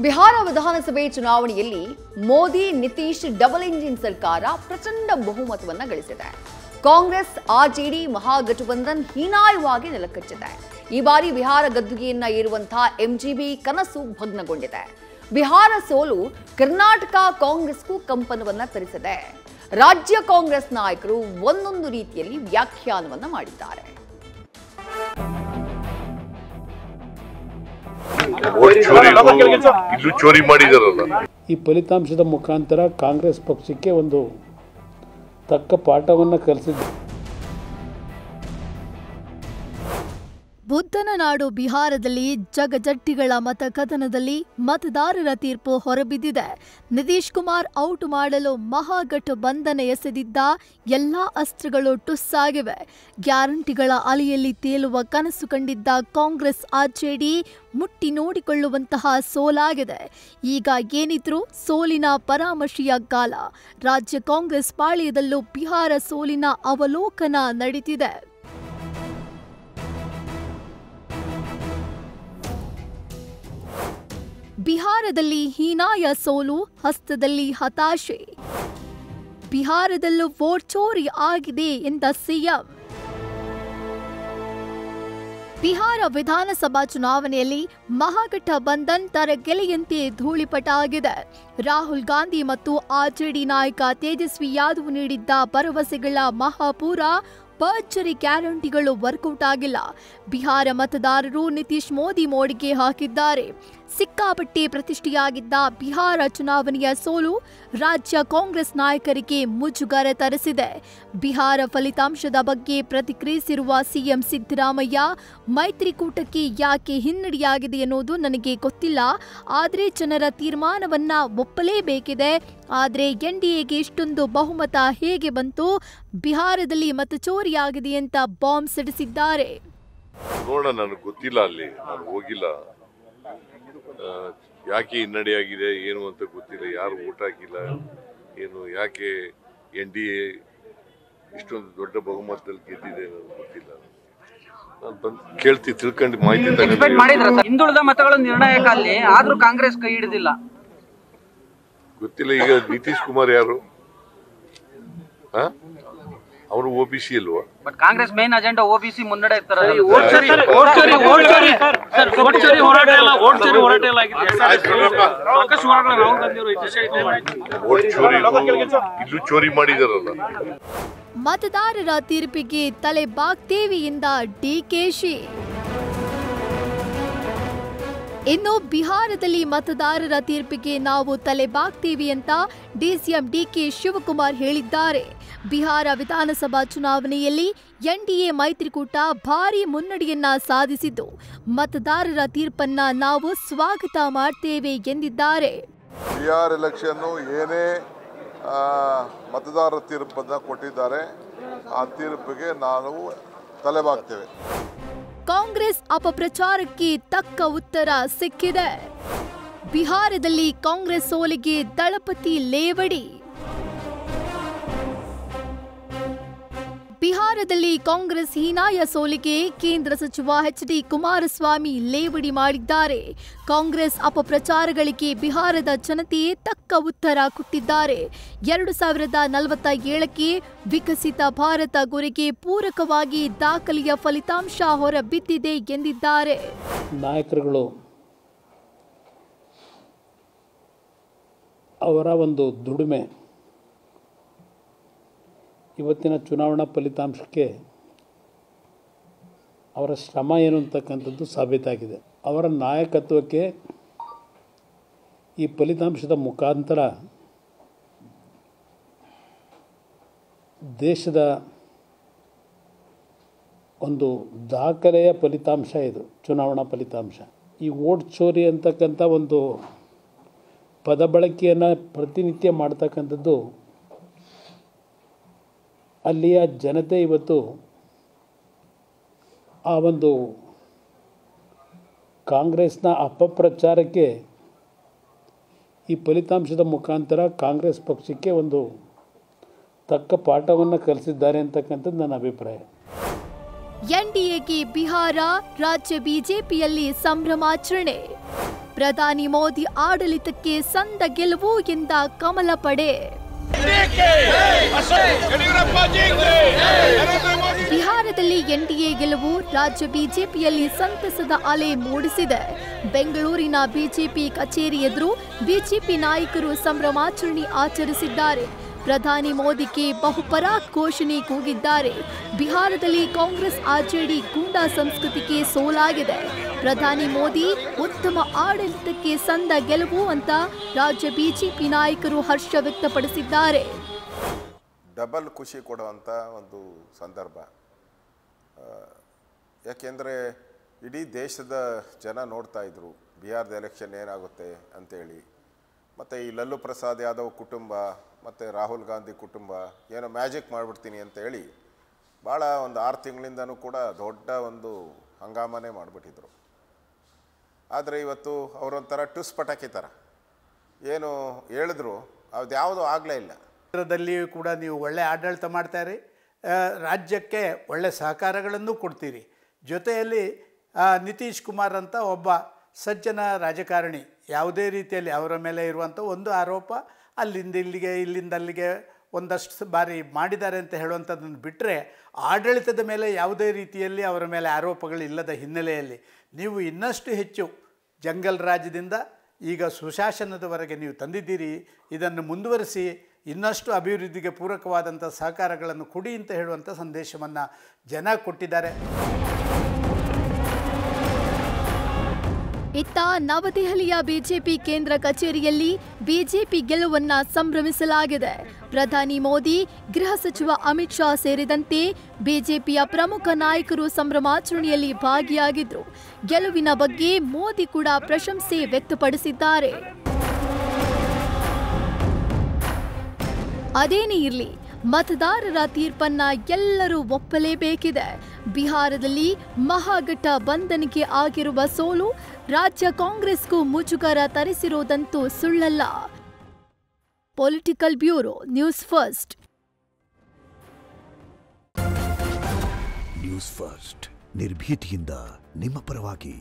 ಬಿಹಾರ ವಿಧಾನಸಭೆ ಚುನಾವಣೆಯಲ್ಲಿ Modi Nitish double engine ಸರ್ಕಾರ ಪ್ರಚಂಡ ಬಹುಮತವನ್ನು ಗಳಿಸಿದೆ. ಕಾಂಗ್ರೆಸ್ ಆರ್ಜೆಡಿ ಮಹಾಗಠಬಂಧನ್ ಹೀನಾಯವಾಗಿ ನೆಲಕಚ್ಚಿದೆ. ಈ ಬಾರಿ ಬಿಹಾರ ಗದ್ದುಗೆಯನ್ನ ಏರುವಂತಹ ಎಂಜಿಬಿ ಕನಸು ಭಗ್ನಗೊಂಡಿದೆ. ಬಿಹಾರ ಸೋಲು ಕರ್ನಾಟಕ ಕಾಂಗ್ರೆಸ್ಗೂ ಕಂಪನವನ್ನ ತರಿಸಿದೆ. ರಾಜ್ಯ ಕಾಂಗ್ರೆಸ್ ನಾಯಕರು ಒಂದೊಂದು ರೀತಿಯಲ್ಲಿ ವ್ಯಾಖ್ಯಾನವನ್ನ ಮಾಡಿದ್ದಾರೆ. ಈ ಫಲಿತಾಂಶದ ಮುಖಾಂತರ ಕಾಂಗ್ರೆಸ್ ಪಕ್ಷಕ್ಕೆ ಒಂದು ತಕ್ಕ ಪಾಠವನ್ನು ಕಲಿಸಿದೆ. ಬುದ್ಧನ ನಾಡು ಬಿಹಾರದಲ್ಲಿ ಜಗಜಟ್ಟಿಗಳ ಮತಕಥನದಲ್ಲಿ ಮತದಾರರ ತೀರ್ಪು ಹೊರಬಿದ್ದಿದೆ. ನಿತೀಶ್ ಕುಮಾರ್ ಔಟ್ ಮಾಡಲು ಮಹಾಗಠಬಂಧನ ಎಸೆದಿದ್ದ ಎಲ್ಲಾ ಅಸ್ತ್ರಗಳು ಟುಸ್ಸಾಗಿವೆ. ಗ್ಯಾರಂಟಿಗಳ ಅಲೆಯಲ್ಲಿ ತೇಲುವ ಕನಸು ಕಂಡಿದ್ದ ಕಾಂಗ್ರೆಸ್ ಆರ್ಜೆಡಿ ಮುಟ್ಟಿ ನೋಡಿಕೊಳ್ಳುವಂತಹ ಸೋಲಾಗಿದೆ. ಈಗ ಏನಿದ್ರೂ ಸೋಲಿನ ಪರಾಮರ್ಶೆಯ ಕಾಲ. ರಾಜ್ಯ ಕಾಂಗ್ರೆಸ್ ಪಾಳ್ಯದಲ್ಲೂ ಬಿಹಾರ ಸೋಲಿನ ಅವಲೋಕನ ನಡೀತಿದೆ. ಬಿಹಾರದಲ್ಲಿ ಹೀನಾಯ ಸೋಲು, ಹಸ್ತದಲ್ಲಿ ಹತಾಶೆ. ಬಿಹಾರದಲ್ಲೂ ವೋಟ್ ಚೋರಿ ಆಗಿದೆ ಎಂದ ಸಿಎಂ. ಬಿಹಾರ ವಿಧಾನಸಭಾ ಚುನಾವಣೆಯಲ್ಲಿ ಮಹಾಗಠಬಂಧನ್ ತರಗೆಲೆಯಂತೆ ಧೂಳಿಪಟ ಆಗಿದೆ. ರಾಹುಲ್ ಗಾಂಧಿ ಮತ್ತು ಆರ್ಜೆಡಿ ನಾಯಕ ತೇಜಸ್ವಿ ಯಾದವ್ ನೀಡಿದ್ದ ಭರವಸೆಗಳ ಮಹಾಪೂರ, ಭರ್ಜರಿ ಗ್ಯಾರಂಟಿಗಳು ವರ್ಕೌಟ್ ಆಗಿಲ್ಲ. ಬಿಹಾರ ಮತದಾರರು ನಿತೀಶ್ ಮೋದಿ ಮೋಡಿಗೆ ಹಾಕಿದ್ದಾರೆ. ಸಿಕ್ಕಾಪಟ್ಟೆ ಪ್ರತಿಷ್ಠೆಯಾಗಿದ್ದ ಬಿಹಾರ ಚುನಾವಣೆಯ ಸೋಲು ರಾಜ್ಯ ಕಾಂಗ್ರೆಸ್ ನಾಯಕರಿಗೆ ಮುಜುಗರ ತರಿಸಿದೆ. ಬಿಹಾರ ಫಲಿತಾಂಶದ ಬಗ್ಗೆ ಪ್ರತಿಕ್ರಿಯಿಸಿರುವ ಸಿಎಂ ಸಿದ್ದರಾಮಯ್ಯ, ಮೈತ್ರಿಕೂಟಕ್ಕೆ ಯಾಕೆ ಹಿನ್ನಡೆಯಾಗಿದೆ ಎನ್ನುವುದು ನನಗೆ ಗೊತ್ತಿಲ್ಲ. ಆದರೆ ಜನರ ತೀರ್ಮಾನವನ್ನ ಒಪ್ಪಲೇಬೇಕಿದೆ. ಆದರೆ ಎನ್ಡಿಎಗೆ ಇಷ್ಟೊಂದು ಬಹುಮತ ಹೇಗೆ ಬಂತು? ಬಿಹಾರದಲ್ಲಿ ಮತಚೋರಿಯಾಗಿದೆ ಅಂತ ಬಾಂಬ್ ಸಿಡಿಸಿದ್ದಾರೆ. ನೋಡ, ನನಗೆ ಗೊತ್ತಿಲ್ಲ, ಅಲ್ಲಿ ನಾನು ಹೋಗಿಲ್ಲ. ಯಾಕೆ ಹಿನ್ನಡೆಯಾಗಿದೆ ಏನು ಅಂತ ಗೊತ್ತಿಲ್ಲ. ಯಾರು ಓಟ್ ಹಾಕಿಲ್ಲ, ಏನು ಯಾಕೆ ಎನ್ಡಿಎ ಇಷ್ಟೊಂದು ದೊಡ್ಡ ಬಹುಮತದಲ್ಲಿ ಗೆದ್ದಿದೆ ನನಗೆ ಗೊತ್ತಿಲ್ಲ. ನಾನು ಬಂದು ಕೇಳ್ತಿ ತಿಳ್ಕೊಂಡು ಮಾಹಿತಿ ತಗೊಂಡು. ಹಿಂದುಳಿದ ಮತಗಳು ನಿರ್ಣಾಯಕ ಅಲ್ಲಿ, ಆದ್ರೂ ಕಾಂಗ್ರೆಸ್ ಕೈ ಹಿಡಿದಿಲ್ಲ. ಗೊತ್ತಿಲ್ಲ. ಈಗ ನಿತೀಶ್ ಕುಮಾರ್ ಯಾರು? ಅವರು OBC ಅಲ್ವಾ? But Congress main agenda OBC ಮುನ್ನಡೆ ಇರ್ತಾರೆ. ಇಲ್ಲೂ ಚೋರಿ ಮಾಡಿದಾರಲ್ಲ. ಮತದಾರರ ತೀರ್ಪಿಗೆ ತಲೆ ಬಾಗ್ತೇವೆ ಎಂದ ಡಿಕೆಶಿ. ಇನ್ನು ಬಿಹಾರದಲ್ಲಿ ಮತದಾರರ ತೀರ್ಪಿಗೆ ನಾವು ತಲೆ ಬಾಗ್ತೀವಿ ಅಂತ ಡಿಸಿಎಂ ಡಿಕೆ ಶಿವಕುಮಾರ್ ಹೇಳಿದ್ದಾರೆ. ಬಿಹಾರ ವಿಧಾನಸಭಾ ಚುನಾವಣೆಯಲ್ಲಿ ಎನ್ಡಿಎ ಮೈತ್ರಿಕೂಟ ಭಾರೀ ಮುನ್ನಡೆಯನ್ನ ಸಾಧಿಸಿದ್ದು, ಮತದಾರರ ತೀರ್ಪನ್ನ ನಾವು ಸ್ವಾಗತ ಮಾಡ್ತೇವೆ ಎಂದಿದ್ದಾರೆ. ಬಿಹಾರ್ ಎಲೆಕ್ಷನ್ ಏನೇ ಮತದಾರರ ತೀರ್ಪನ್ನು ಕೊಟ್ಟಿದ್ದಾರೆ, ಆ ತೀರ್ಪಿಗೆ ನಾವು ತಲೆಬಾಗ್ತೇವೆ. ಕಾಂಗ್ರೆಸ್ ಅಪಪ್ರಚಾರಕ್ಕೆ ತಕ್ಕ ಉತ್ತರ ಸಿಕ್ಕಿದೆ. ಬಿಹಾರದಲ್ಲಿ ಕಾಂಗ್ರೆಸ್ ಸೋಲಿಗೆ ದಳಪತಿ ಲೇವಡಿ. ಬಿಹಾರದಲ್ಲಿ ಕಾಂಗ್ರೆಸ್ ಹೀನಾಯ ಸೋಲಿಗೆ ಕೇಂದ್ರ ಸಚಿವ ಎಚ್.ಡಿ. ಕುಮಾರಸ್ವಾಮಿ ಲೇವಡಿ ಮಾಡಿದ್ದಾರೆ. ಕಾಂಗ್ರೆಸ್ ಅಪಪ್ರಚಾರಗಳಿಗೆ ಬಿಹಾರದ ಜನತೆಯೇ ತಕ್ಕ ಉತ್ತರ ಕೊಟ್ಟಿದ್ದಾರೆ. 2047ಕ್ಕೆ ವಿಕಸಿತ ಭಾರತ ಗುರಿಗೆ ಪೂರಕವಾಗಿ ದಾಖಲೆಯ ಫಲಿತಾಂಶ ಹೊರಬಿದ್ದಿದೆ ಎಂದಿದ್ದಾರೆ. ನಾಯಕರುಗಳು ಅವರ ಒಂದು ದುಡಿಮೆ ಇವತ್ತಿನ ಚುನಾವಣಾ ಫಲಿತಾಂಶಕ್ಕೆ ಅವರ ಶ್ರಮ ಏನು ಅಂತಕ್ಕಂಥದ್ದು ಸಾಬೀತಾಗಿದೆ. ಅವರ ನಾಯಕತ್ವಕ್ಕೆ ಈ ಫಲಿತಾಂಶದ ಮುಖಾಂತರ ದೇಶದ ಒಂದು ದಾಖಲೆಯ ಫಲಿತಾಂಶ ಇದು ಚುನಾವಣಾ ಫಲಿತಾಂಶ. ಈ ವೋಟ್ ಚೋರಿ ಅಂತಕ್ಕಂಥ ಒಂದು ಪದ ಬಳಕೆಯನ್ನು ಪ್ರತಿನಿತ್ಯ ಮಾಡ್ತಕ್ಕಂಥದ್ದು ಅಲ್ಲಿಯ ಜನತೆ ಇವತ್ತು ಆ ಒಂದು ಕಾಂಗ್ರೆಸ್ನ ಅಪಪ್ರಚಾರಕ್ಕೆ ಈ ಫಲಿತಾಂಶದ ಮುಖಾಂತರ ಕಾಂಗ್ರೆಸ್ ಪಕ್ಷಕ್ಕೆ ಒಂದು ತಕ್ಕ ಪಾಠವನ್ನು ಕಲಿಸಿದ್ದಾರೆ ಅಂತಕ್ಕಂಥದ್ದು ನನ್ನ ಅಭಿಪ್ರಾಯ. ಎನ್ಡಿಎಗೆ ಬಿಹಾರ, ರಾಜ್ಯ ಬಿಜೆಪಿಯಲ್ಲಿ ಸಂಭ್ರಮಾಚರಣೆ. ಪ್ರಧಾನಿ ಮೋದಿ ಆಡಳಿತಕ್ಕೆ ಸಂದ ಗೆಲುವು ಎಂದ ಕಮಲ ಪಡೆ. ಬಿಹಾರದಲ್ಲಿ ಎನ್ಡಿಎ ಗೆಲುವು ರಾಜ್ಯ ಬಿಜೆಪಿಯಲ್ಲಿ ಸಂತಸದ ಅಲೆ ಮೂಡಿಸಿದೆ. ಬೆಂಗಳೂರಿನ ಬಿಜೆಪಿ ಕಚೇರಿ ಎದುರು ಬಿಜೆಪಿ ನಾಯಕರು ಸಂಭ್ರಮಾಚರಣೆ ಆಚರಿಸಿದ್ದಾರೆ. ಪ್ರಧಾನಿ ಮೋದಿಗೆ ಬಹುಪರಾಕ್ ಘೋಷಣೆ ಕೂಗಿದ್ದಾರೆ. ಬಿಹಾರದಲ್ಲಿ ಕಾಂಗ್ರೆಸ್ ಆರ್ಜೆಡಿ ಗೂಂಡಾ ಸಂಸ್ಕೃತಿಗೆ ಸೋಲಾಗಿದೆ. ಪ್ರಧಾನಿ ಮೋದಿ ಉತ್ತಮ ಆಡಳಿತಕ್ಕೆ ಸಂದ ಗೆಲುವು ಅಂತ ರಾಜ್ಯ ಬಿಜೆಪಿ ನಾಯಕರು ಹರ್ಷ ವ್ಯಕ್ತಪಡಿಸಿದ್ದಾರೆ. ಡಬಲ್ ಖುಷಿ ಕೊಡುವಂಥ ಒಂದು ಸಂದರ್ಭ. ಯಾಕೆಂದರೆ ಇಡೀ ದೇಶದ ಜನ ನೋಡ್ತಾ ಇದ್ರು ಬಿಹಾರದ ಎಲೆಕ್ಷನ್ ಏನಾಗುತ್ತೆ ಅಂತೇಳಿ. ಮತ್ತು ಈ ಲಲ್ಲು ಪ್ರಸಾದ್ ಯಾದವ್ ಕುಟುಂಬ ಮತ್ತು ರಾಹುಲ್ ಗಾಂಧಿ ಕುಟುಂಬ ಏನೋ ಮ್ಯಾಜಿಕ್ ಮಾಡಿಬಿಡ್ತೀನಿ ಅಂತೇಳಿ ಭಾಳ ಒಂದು 6 ತಿಂಗಳಿಂದನೂ ಕೂಡ ದೊಡ್ಡ ಒಂದು ಹಂಗಾಮನೇ ಮಾಡಿಬಿಟ್ಟಿದ್ರು. ಆದರೆ ಇವತ್ತು ಅವರೊಂಥರ ಟುಸ್ ಪಟಾಕಿ ಥರ ಏನು ಹೇಳಿದ್ರು ಅದ್ಯಾವುದೂ ಆಗಲೇ ಇಲ್ಲ. ಕೇಂದ್ರದಲ್ಲಿಯೂ ಕೂಡ ನೀವು ಒಳ್ಳೆ ಆಡಳಿತ ಮಾಡ್ತಾರೆ, ರಾಜ್ಯಕ್ಕೆ ಒಳ್ಳೆ ಸಹಕಾರಗಳನ್ನು ಕೊಡ್ತೀರಿ. ಜೊತೆಯಲ್ಲಿ ನಿತೀಶ್ ಕುಮಾರ್ ಅಂತ ಒಬ್ಬ ಸಜ್ಜನ ರಾಜಕಾರಣಿ, ಯಾವುದೇ ರೀತಿಯಲ್ಲಿ ಅವರ ಮೇಲೆ ಇರುವಂಥ ಒಂದು ಆರೋಪ ಅಲ್ಲಿಂದ ಇಲ್ಲಿಗೆ ಇಲ್ಲಿಂದ ಅಲ್ಲಿಗೆ ಒಂದಷ್ಟು ಬಾರಿ ಮಾಡಿದ್ದಾರೆ ಅಂತ ಹೇಳುವಂಥದ್ದನ್ನು ಬಿಟ್ಟರೆ ಆಡಳಿತದ ಮೇಲೆ ಯಾವುದೇ ರೀತಿಯಲ್ಲಿ ಅವರ ಮೇಲೆ ಆರೋಪಗಳಿಲ್ಲದ ಹಿನ್ನೆಲೆಯಲ್ಲಿ ನೀವು ಇನ್ನಷ್ಟು ಹೆಚ್ಚು ಜಂಗಲ್ ರಾಜ್ಯದಿಂದ ಈಗ ಸುಶಾಸನದವರೆಗೆ ನೀವು ತಂದಿದ್ದೀರಿ. ಇದನ್ನು ಮುಂದುವರಿಸಿ ಇನ್ನಷ್ಟು ಅಭಿವೃದ್ಧಿಗೆ ಪೂರಕವಾದಂಥ ಸಹಕಾರಗಳನ್ನು ಕೊಡಿ ಅಂತ ಹೇಳುವಂಥ ಸಂದೇಶವನ್ನು ಜನ ಕೊಟ್ಟಿದ್ದಾರೆ. ಇತ್ತ ನವದೆಹಲಿಯ ಬಿಜೆಪಿ ಕೇಂದ್ರ ಕಚೇರಿಯಲ್ಲಿ ಬಿಜೆಪಿ ಗೆಲುವನ್ನ ಸಂಭ್ರಮಿಸಲಾಗಿದೆ. ಪ್ರಧಾನಿ ಮೋದಿ, ಗೃಹ ಸಚಿವ ಅಮಿತ್ ಶಾ ಸೇರಿದಂತೆ ಬಿಜೆಪಿಯ ಪ್ರಮುಖ ನಾಯಕರು ಸಂಭ್ರಮಾಚರಣೆಯಲ್ಲಿ ಭಾಗಿಯಾಗಿದ್ರು. ಗೆಲುವಿನ ಬಗ್ಗೆ ಮೋದಿ ಕೂಡ ಪ್ರಶಂಸೆ ವ್ಯಕ್ತಪಡಿಸಿದ್ದಾರೆ. ಅದೇನೇ ಇರಲಿ, ಮತದಾರರ ತೀರ್ಪನ್ನ ಎಲ್ಲರೂ ಒಪ್ಪಲೇಬೇಕಿದೆ. ಬಿಹಾರದಲ್ಲಿ ಮಹಾಗಠಬಂಧನ್ಗೆ ಆಗಿರುವ ಸೋಲು ರಾಜ್ಯ ಕಾಂಗ್ರೆಸ್ಗೂ ಮುಜುಗರ ತರಿಸಿರೋದಂತೂ ಸುಳ್ಳಲ್ಲ. Political bureau, news first. News first ನಿರ್ಭೀತಿಯಿಂದ ನಿಮ್ಮ ಪರವಾಗಿ.